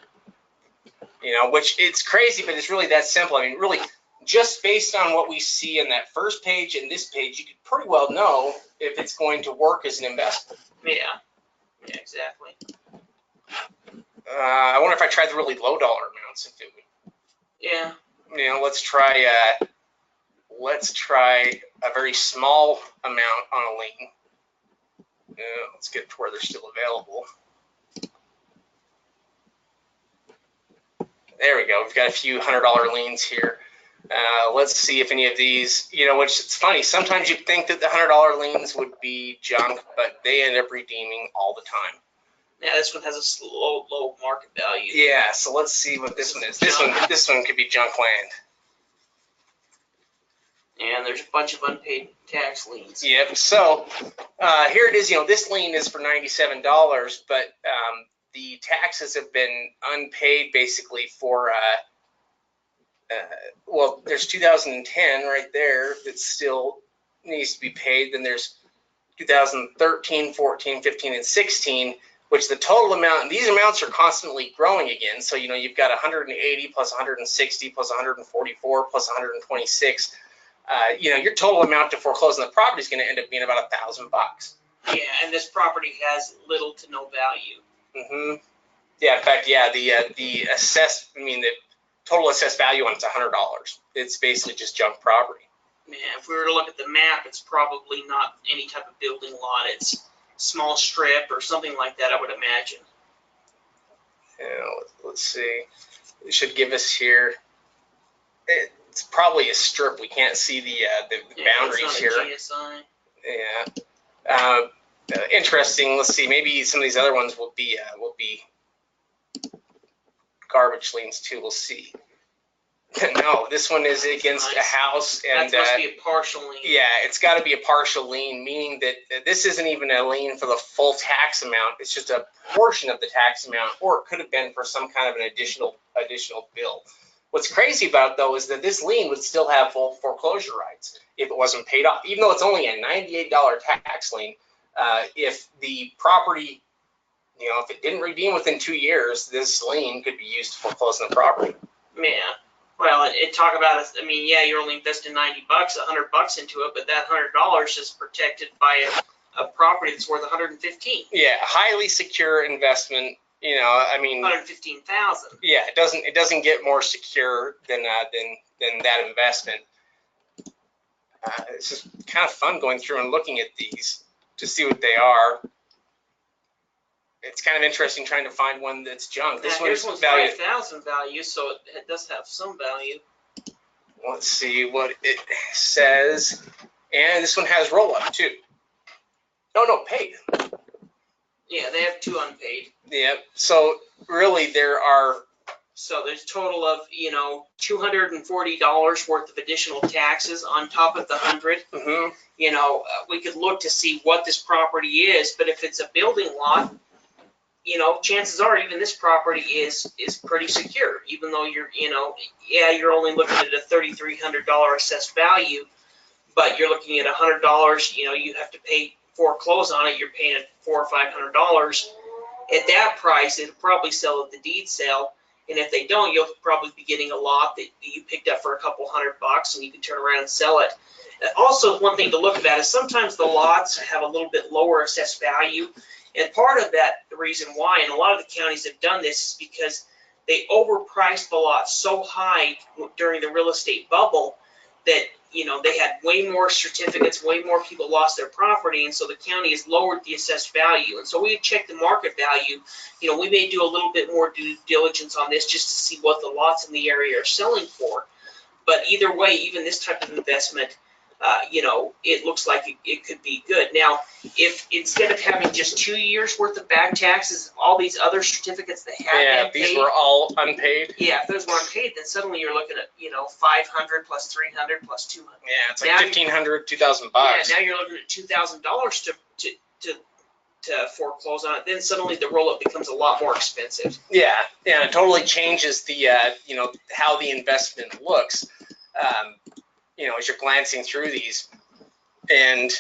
Which it's crazy, but it's really that simple. Really, just based on what we see in that first page and this page, you could pretty well know if it's going to work as an investment. Yeah, exactly. I wonder if I tried the really low dollar amounts, if it would. Yeah. Let's try a very small amount on a lien. Let's get to where they're still available. There we go. We've got a few $100 liens here. Let's see if any of these, which it's funny. Sometimes you'd think that the $100 liens would be junk, but they end up redeeming all the time. Yeah, this one has a low market value. Yeah, so let's see what this one is. This one could be junk land. And there's a bunch of unpaid tax liens. Yep. So here it is. This lien is for $97, but the taxes have been unpaid basically for. There's 2010 right there that still needs to be paid. Then there's 2013, 14, 15, and 16, which the total amount, and these amounts are constantly growing again. So, you've got 180 plus 160 plus 144 plus 126. Your total amount to foreclose on the property is going to end up being about $1,000. Yeah, and this property has little to no value. Mm-hmm. Yeah, in fact, the total assessed value on it's $100. It's basically just junk property. Yeah, if we were to look at the map, it's probably not any type of building lot. It's small strip or something like that, I would imagine. Let's see. It should give us here. It's probably a strip. We can't see the boundaries here. GSI. Yeah. Interesting. Let's see. Maybe some of these other ones will be garbage liens too. We'll see. No, this one is against a house, and that must be a partial lien. yeah, it's got to be a partial lien, meaning that this isn't even a lien for the full tax amount. It's just a portion of the tax amount, or it could have been for some kind of an additional bill. What's crazy about it, though, is that this lien would still have full foreclosure rights if it wasn't paid off, even though it's only a $98 tax lien. If the property, if it didn't redeem within 2 years, this lien could be used to foreclose on the property. Yeah. Well, it talk about it. I mean, yeah, you're only investing $90, $100 into it, but that $100 is protected by a property that's worth $115. Yeah, highly secure investment. I mean, 115,000. Yeah, it doesn't get more secure than that investment. It's just kind of fun going through and looking at these to see what they are. It's kind of interesting trying to find one that's junk. This one's valued 5,000 value, so it does have some value. Let's see what it says. And this one has roll up too. No, paid. Yeah, they have 2 unpaid. Yeah. So really, So there's a total of $240 worth of additional taxes on top of the 100. Mm-hmm. We could look to see what this property is, but if it's a building lot, chances are even this property is pretty secure, even though you're only looking at a $3,300 assessed value, but you're looking at $100, you have to pay foreclose on it, you're paying $400 or $500. At that price, it'll probably sell at the deed sale, and if they don't, you'll probably be getting a lot that you picked up for a couple $100, and you can turn around and sell it. Also, one thing to look at is sometimes the lots have a little bit lower assessed value. And part of that, the reason why, and a lot of the counties have done this, is because they overpriced the lot so high during the real estate bubble that, they had way more certificates, way more people lost their property, and so the county has lowered the assessed value. And so we check the market value. We may do a little bit more due diligence on this just to see what the lots in the area are selling for. But either way, even this type of investment, it looks like it could be good. Now, if instead of having just 2 years worth of back taxes, all these other certificates that have been paid, these were all unpaid. Yeah, if those were unpaid, then suddenly you're looking at 500 plus 300 plus 200. Yeah, it's like $1,500, $2,000. Yeah, now you're looking at $2,000 to foreclose on it. Then suddenly the roll up becomes a lot more expensive. Yeah, it totally changes the how the investment looks. As you're glancing through these, and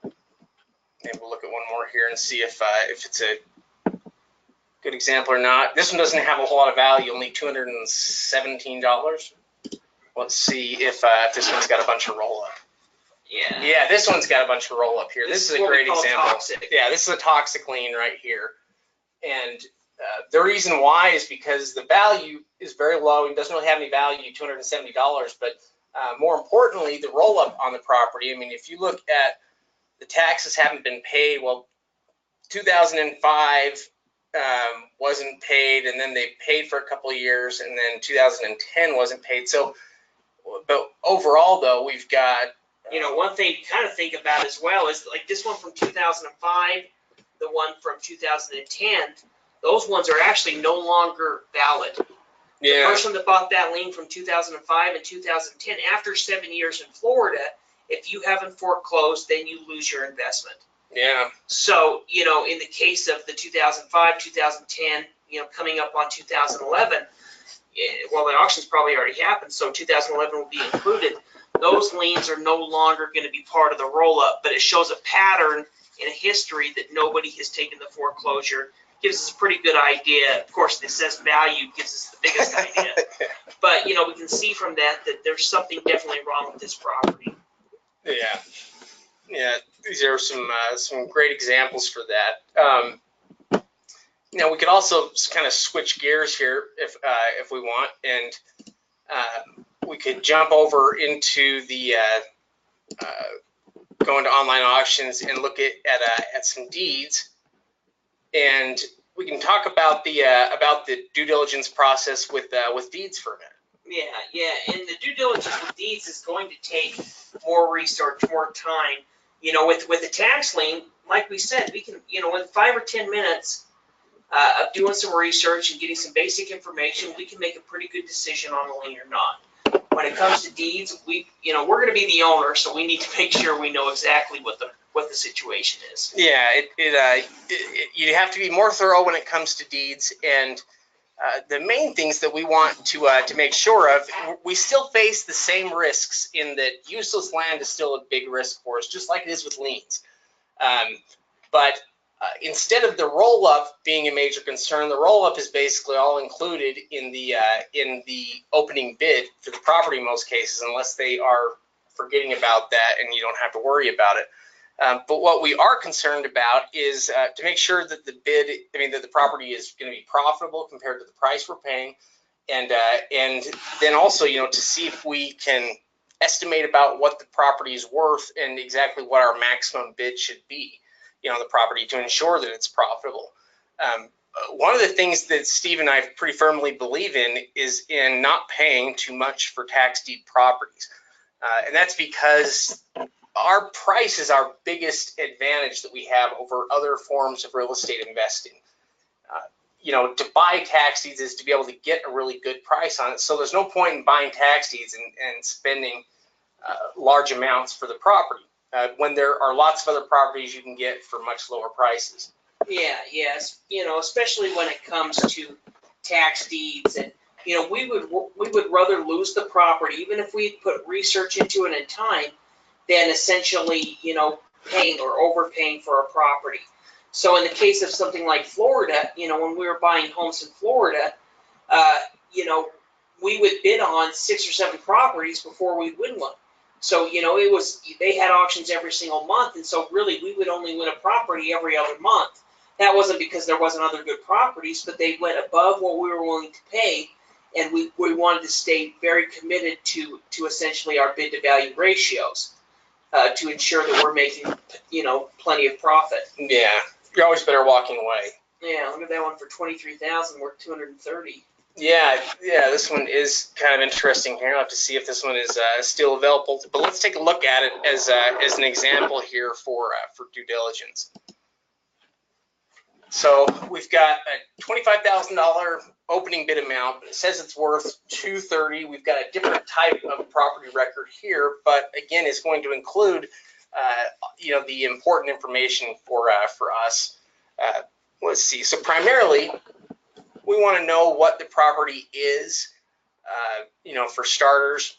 maybe we'll look at one more here and see if it's a good example or not. This one doesn't have a whole lot of value, only $217. Let's see if this one's got a bunch of roll up. Yeah, this one's got a bunch of roll up here. This is a great example. Toxic. Yeah, this is a toxic lien right here, and the reason why is because the value is very low. It doesn't really have any value, $270, but more importantly, the roll-up on the property. I mean, if you look at the taxes haven't been paid, well, 2005 wasn't paid, and then they paid for a couple of years, and then 2010 wasn't paid. So, but overall, though, we've got... one thing to kind of think about as well is like this one from 2005, the one from 2010, those ones are actually no longer valid. Yeah. The person that bought that lien from 2005 and 2010, after 7 years in Florida, if you haven't foreclosed, then you lose your investment. Yeah. So, in the case of the 2005, 2010, coming up on 2011, well, the auction's probably already happened, so 2011 will be included. Those liens are no longer going to be part of the roll-up, but it shows a pattern in a history that nobody has taken the foreclosure. Gives us a pretty good idea. Of course, the assessed value gives us the biggest idea. But, we can see from that there's something definitely wrong with this property. Yeah, these are some great examples for that. We could also kind of switch gears here if we want, and we could jump over into the go into online auctions and look at some deeds, and we can talk about the due diligence process with deeds for a minute. Yeah, and the due diligence with deeds is going to take more research, more time. You know, with a tax lien, like we said, we can, you know, in 5 or 10 minutes of doing some research and getting some basic information, we can make a pretty good decision on a lien or not. When it comes to deeds, we're going to be the owner, so we need to make sure we know exactly what the situation is. Yeah, you have to be more thorough when it comes to deeds, and the main things that we want to make sure of, we still face the same risks in that useless land is still a big risk for us, just like it is with liens. But instead of the roll-up being a major concern, the roll-up is basically all included in the opening bid for the property in most cases, unless they are forgetting about that and you don't have to worry about it. But what we are concerned about is to make sure that that the property is going to be profitable compared to the price we're paying, and then also, to see if we can estimate about what the property is worth and exactly what our maximum bid should be, the property, to ensure that it's profitable. One of the things that Steve and I pretty firmly believe in is in not paying too much for tax deed properties, and that's because our price is our biggest advantage that we have over other forms of real estate investing. To buy tax deeds is to be able to get a really good price on it. So there's no point in buying tax deeds and spending large amounts for the property when there are lots of other properties you can get for much lower prices. Yes, especially when it comes to tax deeds, and we would rather lose the property, even if we put research into it in time, than essentially, paying or overpaying for a property. So in the case of something like Florida, when we were buying homes in Florida, we would bid on 6 or 7 properties before we win one. So, they had auctions every single month. And so really we would only win a property every other month. That wasn't because there wasn't other good properties, but they went above what we were willing to pay. And we wanted to stay very committed to essentially our bid to value ratios. To ensure that we're making, plenty of profit. Yeah, you're always better walking away. Yeah, look at that one for $23,000, worth $230. Yeah, this one is kind of interesting here. I'll have to see if this one is still available. But let's take a look at it as an example here for due diligence. So we've got a $25,000 opening bid amount. It says it's worth $230. We've got a different type of property record here, but again, it's going to include, the important information for us. Let's see. So primarily, we want to know what the property is, for starters,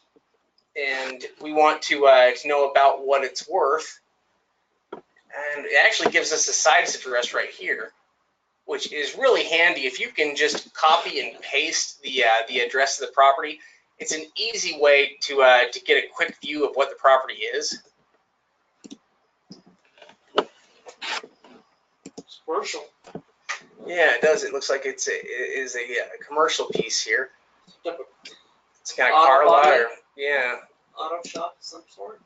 and we want to know about what it's worth. And it actually gives us a site address right here, which is really handy. If you can just copy and paste the address of the property, it's an easy way to get a quick view of what the property is. It's commercial. Yeah, it does. It looks like it is a commercial piece here. It's kind of car lot, or yeah. Auto shop of some sort.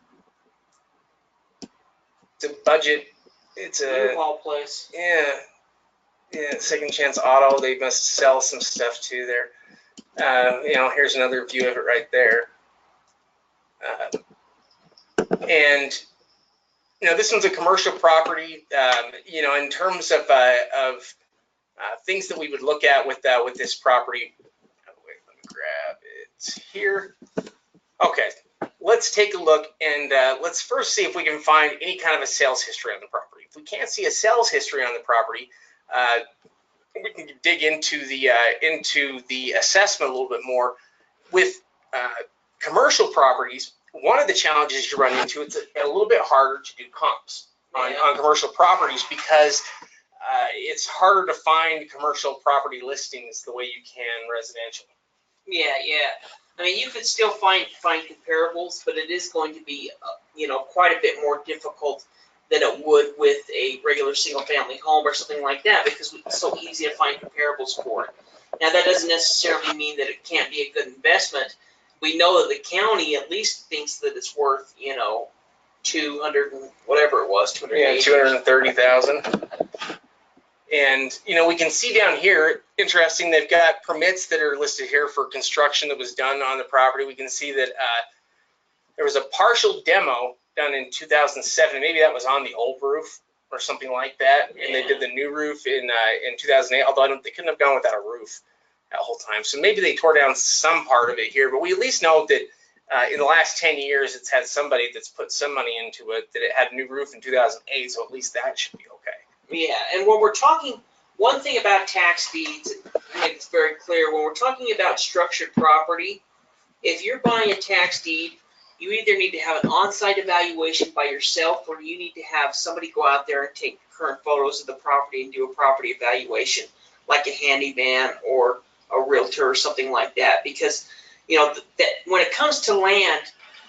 It's a budget. It's a U-Haul place. Yeah, Second Chance Auto. They must sell some stuff too there. Here's another view of it right there. And this one's a commercial property. In terms of things that we would look at with this property. Wait, let me grab it here. Okay, let's take a look, and let's first see if we can find any kind of a sales history on the property. If we can't see a sales history on the property, we can dig into the assessment a little bit more. With commercial properties, one of the challenges you run into, it's a little bit harder to do comps on commercial properties because it's harder to find commercial property listings the way you can residential. Yeah. I mean, you could still find comparables, but it is going to be, quite a bit more difficult than it would with a regular single-family home or something like that, because it's so easy to find comparables for it. Now, that doesn't necessarily mean that it can't be a good investment. We know that the county at least thinks that it's worth, 200 and whatever it was, 280. Yeah, 230,000. And, you know, we can see down here, interesting, they've got permits that are listed here for construction that was done on the property. We can see that there was a partial demo done in 2007. Maybe that was on the old roof or something like that. And they did the new roof in 2008, although they couldn't have gone without a roof that whole time. So maybe they tore down some part of it here, but we at least know that in the last 10 years, it's had somebody that's put some money into it, that it had a new roof in 2008, so at least that should be okay. Yeah, and when we're talking, one thing about tax deeds, to make this very clear, when we're talking about structured property, if you're buying a tax deed, you either need to have an on-site evaluation by yourself, or you need to have somebody go out there and take current photos of the property and do a property evaluation, like a handyman or a realtor or something like that. Because, you know, that when it comes to land,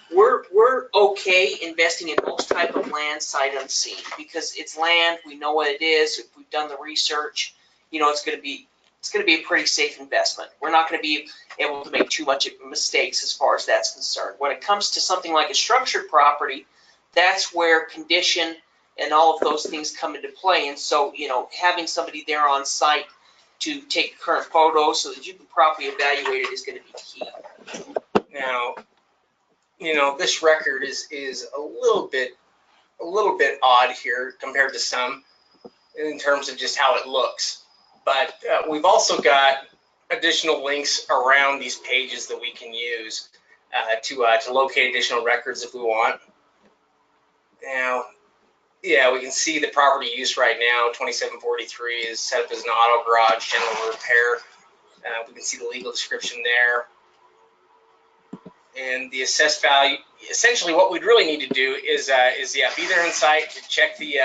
we're okay investing in most type of land sight unseen, because it's land, we know what it is, if we've done the research, you know, it's gonna be a pretty safe investment. We're not gonna be able to make too much mistakes as far as that's concerned. When it comes to something like a structured property, that's where condition and all of those things come into play. And so, you know, having somebody there on site to take current photos so that you can properly evaluate it is gonna be key. Now, you know, this record is a little bit odd here compared to some in terms of just how it looks. But we've also got additional links around these pages that we can use to locate additional records if we want. Now, yeah, we can see the property use right now, 2743 is set up as an auto garage, general repair. We can see the legal description there. And the assessed value, essentially what we'd really need to do is be there on site to check the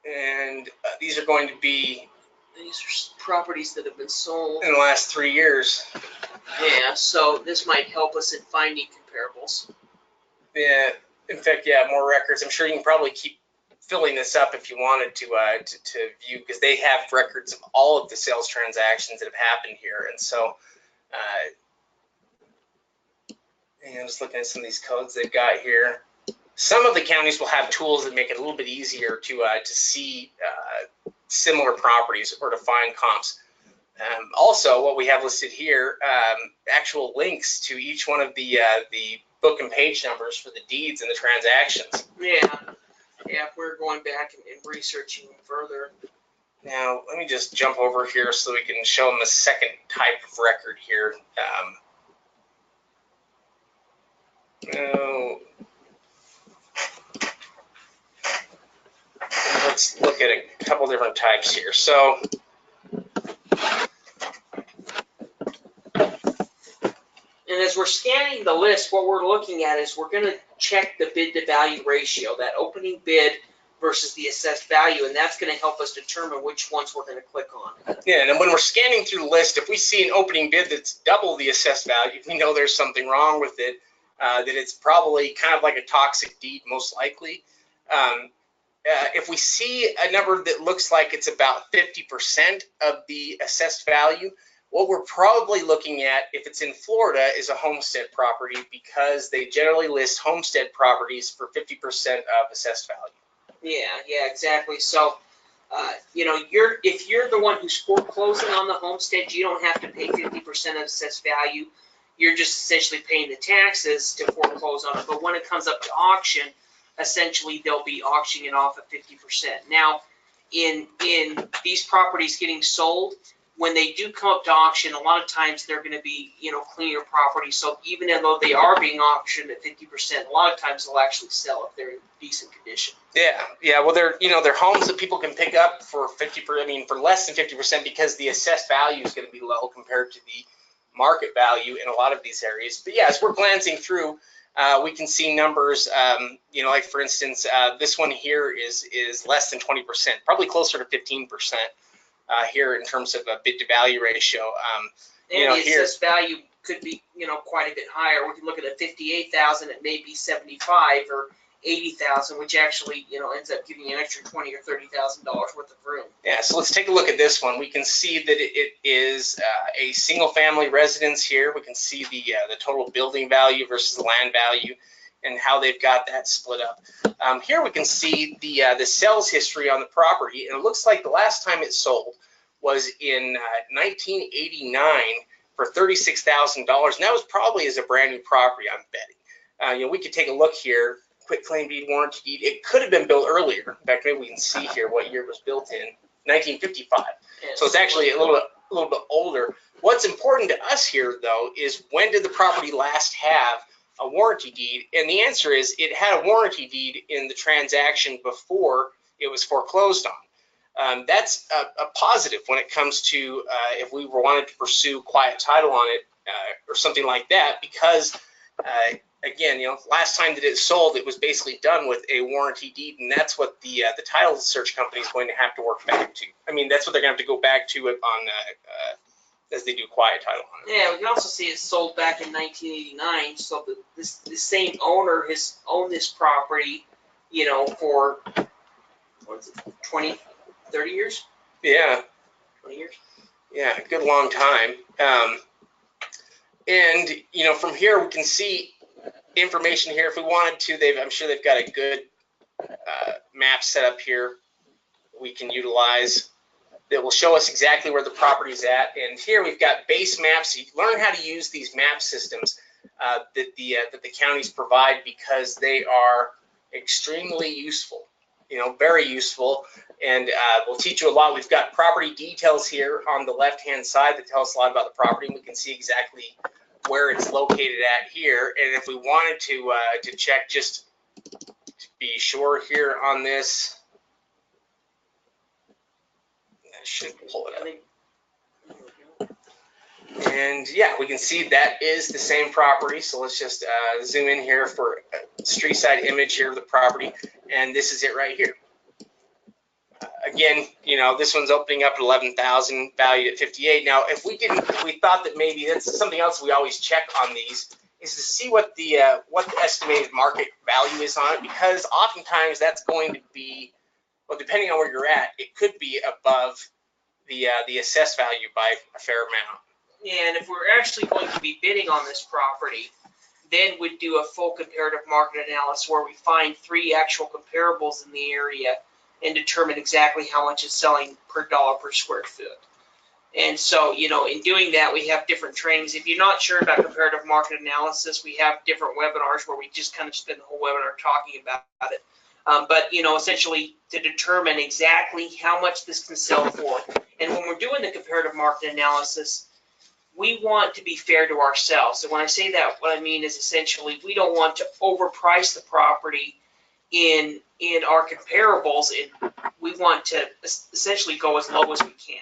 and these are going to be, these are properties that have been sold in the last 3 years. Yeah, so this might help us in finding comparables. Yeah, in fact, yeah, more records. I'm sure you can probably keep filling this up if you wanted to view, because they have records of all of the sales transactions that have happened here. And so, and I'm just looking at some of these codes they've got here. Some of the counties will have tools that make it a little bit easier to see similar properties or to find comps. Also, what we have listed here, actual links to each one of the book and page numbers for the deeds and the transactions. Yeah, we're going back and researching further. Now, let me just jump over here so we can show them the second type of record here. Let's look at a couple different types here. So, and as we're scanning the list, what we're looking at is we're going to check the bid to value ratio, that opening bid versus the assessed value, and that's going to help us determine which ones we're going to click on. Yeah, and then when we're scanning through the list, if we see an opening bid that's double the assessed value, we know there's something wrong with it, that it's probably kind of like a toxic deed, most likely. If we see a number that looks like it's about 50% of the assessed value, what we're probably looking at, if it's in Florida, is a homestead property, because they generally list homestead properties for 50% of assessed value. Yeah, exactly. So, you know, if you're the one who's foreclosing on the homestead, you don't have to pay 50% of assessed value. You're just essentially paying the taxes to foreclose on it. But when it comes up to auction, essentially they'll be auctioning off at 50%. Now, in these properties getting sold, when they do come up to auction, a lot of times they're going to be, you know, cleaner properties. So even though they are being auctioned at 50%, a lot of times they'll actually sell if they're in decent condition. Yeah. Well, they're homes that people can pick up for for less than 50%, because the assessed value is going to be low compared to the market value in a lot of these areas. But yeah, as we're glancing through, we can see numbers. You know, like for instance, this one here is less than 20%, probably closer to 15%. Here in terms of a bid to value ratio. And the assessed value could be, you know, quite a bit higher. We can look at a 58,000, it may be 75, or $80,000, which actually, ends up giving you an extra $20,000 or $30,000 worth of room. Yeah, so let's take a look at this one. We can see that it is a single-family residence here. We can see the total building value versus the land value and how they've got that split up. Here we can see the sales history on the property, and it looks like the last time it sold was in 1989 for $36,000, and that was probably as a brand new property, I'm betting. We could take a look here. Quit claim deed, warranty deed. It could have been built earlier. In fact, maybe we can see here what year it was built in. 1955. So it's actually a little bit older. What's important to us here, though, is when did the property last have a warranty deed? And the answer is it had a warranty deed in the transaction before it was foreclosed on. That's a positive when it comes to if we wanted to pursue quiet title on it or something like that, because again, last time that it sold, it was basically done with a warranty deed, and that's what the title search company is going to have to work back to. I mean, that's what they're going to have to go back to it on as they do quiet title on it. Yeah, we can also see it sold back in 1989, so the same owner has owned this property, for, what is it, 20, 30 years? Yeah. 20 years? Yeah, a good long time. And, from here we can see information here if we wanted to. I'm sure they've got a good map set up here we can utilize that will show us exactly where the property's at. And here we've got base maps. You learn how to use these map systems that the counties provide, because they are extremely useful, very useful, and will teach you a lot. We've got property details here on the left-hand side that tell us a lot about the property, and we can see exactly where it's located at here. And if we wanted to check just to be sure here on this, I should pull it up. And yeah, we can see that is the same property. So let's just zoom in here for a street side image here of the property, and this is it right here. Again, this one's opening up at 11,000, valued at 58. Now, if we thought that maybe that's something else we always check on these, is to see what the estimated market value is on it, because oftentimes that's going to be, well, depending on where you're at, it could be above the assessed value by a fair amount. Yeah, and if we're actually going to be bidding on this property, then we'd do a full comparative market analysis where we find 3 actual comparables in the area and determine exactly how much is selling per dollar per square foot. And so, in doing that, we have different trainings. If you're not sure about comparative market analysis, we have different webinars where we just kind of spend the whole webinar talking about it. But, essentially to determine exactly how much this can sell for. And when we're doing the comparative market analysis, we want to be fair to ourselves. And when I say that, what I mean is essentially we don't want to overprice the property in our comparables, and we want to essentially go as low as we can,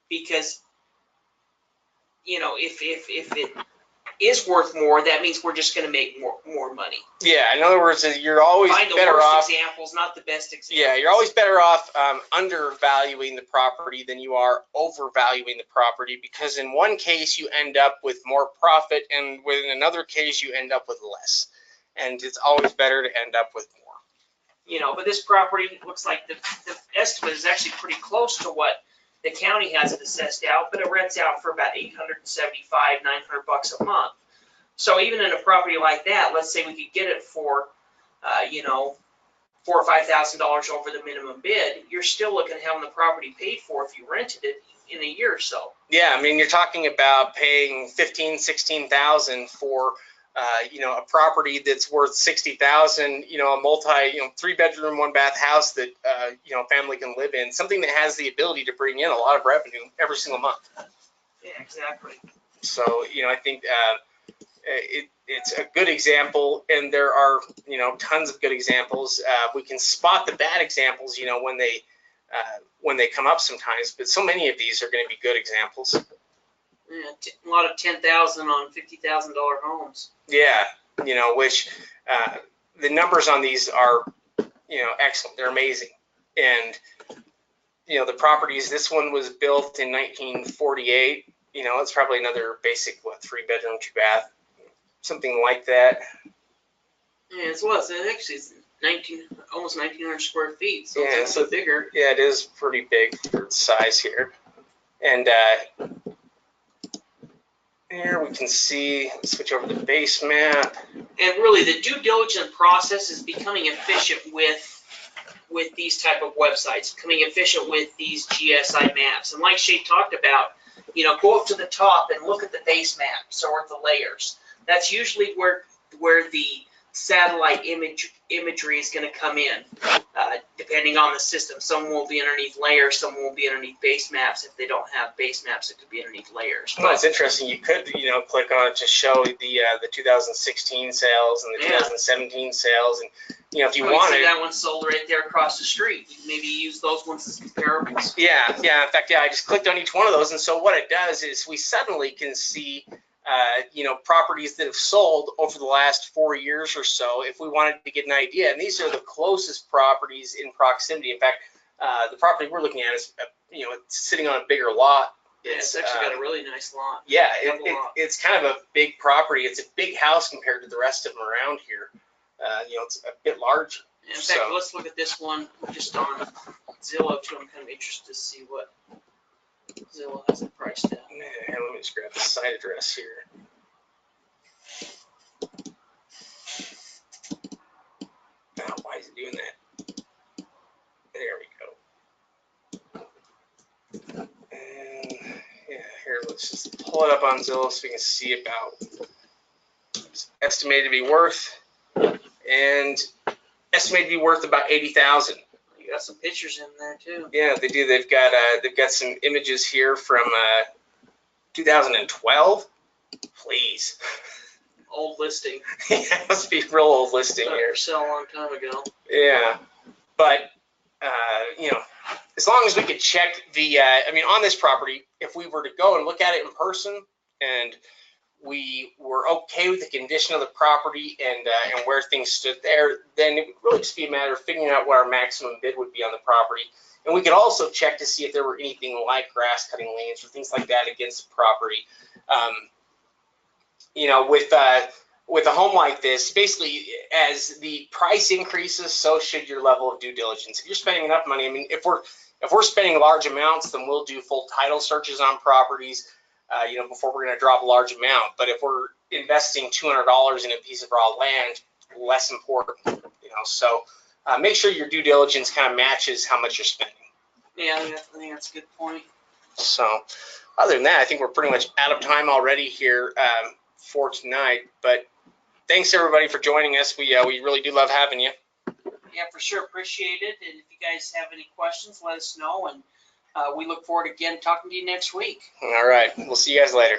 because if it is worth more, that means we're just going to make more money. Yeah, in other words, you're always better off. Examples, not the best examples. Yeah, you're always better off undervaluing the property than you are overvaluing the property, because in one case you end up with more profit, and in another case you end up with less. And it's always better to end up with more. But this property looks like the estimate is actually pretty close to what the county has it assessed out, but it rents out for about $875, $900 a month. So even in a property like that, let's say we could get it for, $4,000 or $5,000 over the minimum bid, you're still looking at having the property paid for if you rented it in a year or so. Yeah, I mean, you're talking about paying $15,000, $16,000 for a property that's worth $60,000, a multi, 3-bedroom, 1-bath house that, a family can live in, something that has the ability to bring in a lot of revenue every single month. Yeah, exactly. So, I think it's a good example, and there are, tons of good examples. We can spot the bad examples, when they come up sometimes, but so many of these are going to be good examples. Yeah, a lot of $10,000 on $50,000 homes. Yeah, which the numbers on these are, excellent. They're amazing. And, the properties, this one was built in 1948. It's probably another basic, 3-bedroom, 2-bath, something like that. Yeah, as well as actually almost 1,900 square feet, so Yeah, it's so bigger. Yeah, it is pretty big for its size here. And here we can see, switch over to the base map. And really, the due diligence process is becoming efficient with these type of websites, becoming efficient with these GSI maps. And like Shay talked about, go up to the top and look at the base maps or the layers. That's usually where the satellite imagery is going to come in, depending on the system. Some will be underneath layers, some will be underneath base maps. If they don't have base maps, it could be underneath layers. Well, it's interesting. You could, click on it to show the 2016 sales and the 2017 sales, and if you wanted. That one sold right there across the street. You maybe use those ones as comparables. Yeah. In fact, I just clicked on each one of those, and so what it does is we suddenly can see, properties that have sold over the last 4 years or so, if we wanted to get an idea. And these are the closest properties in proximity. In fact, the property we're looking at is, it's sitting on a bigger lot. It's actually got a really nice lot. Yeah, it's kind of a big property. It's a big house compared to the rest of them around here. It's a bit larger. In fact, let's look at this one just on Zillow too. I'm kind of interested to see what Zillow has it priced at. Yeah, let me just grab the site address here. Oh, why is it doing that? There we go. And yeah, here, let's just pull it up on Zillow so we can see about it's estimated to be worth, and estimated to be worth about $80,000. You got some pictures in there too. Yeah, they do. They've got some images here from 2012. Please. Old listing. Yeah, it must be a real old listing here. Sell a long time ago. Yeah, but as long as we could check the, on this property, if we were to go and look at it in person and we were okay with the condition of the property and where things stood there, then it would really just be a matter of figuring out what our maximum bid would be on the property. And we could also check to see if there were anything like grass cutting lanes or things like that against the property. With a home like this, basically, as the price increases, so should your level of due diligence. If you're spending enough money, if we're spending large amounts, then we'll do full title searches on properties, before we're going to drop a large amount. But if we're investing $200 in a piece of raw land, less important. So make sure your due diligence kind of matches how much you're spending. Yeah, I think that's a good point. So other than that, I think we're pretty much out of time already here for tonight. But thanks everybody for joining us. We really do love having you. Yeah, for sure. Appreciate it. And if you guys have any questions, let us know. And we look forward to again talking to you next week. All right. We'll see you guys later.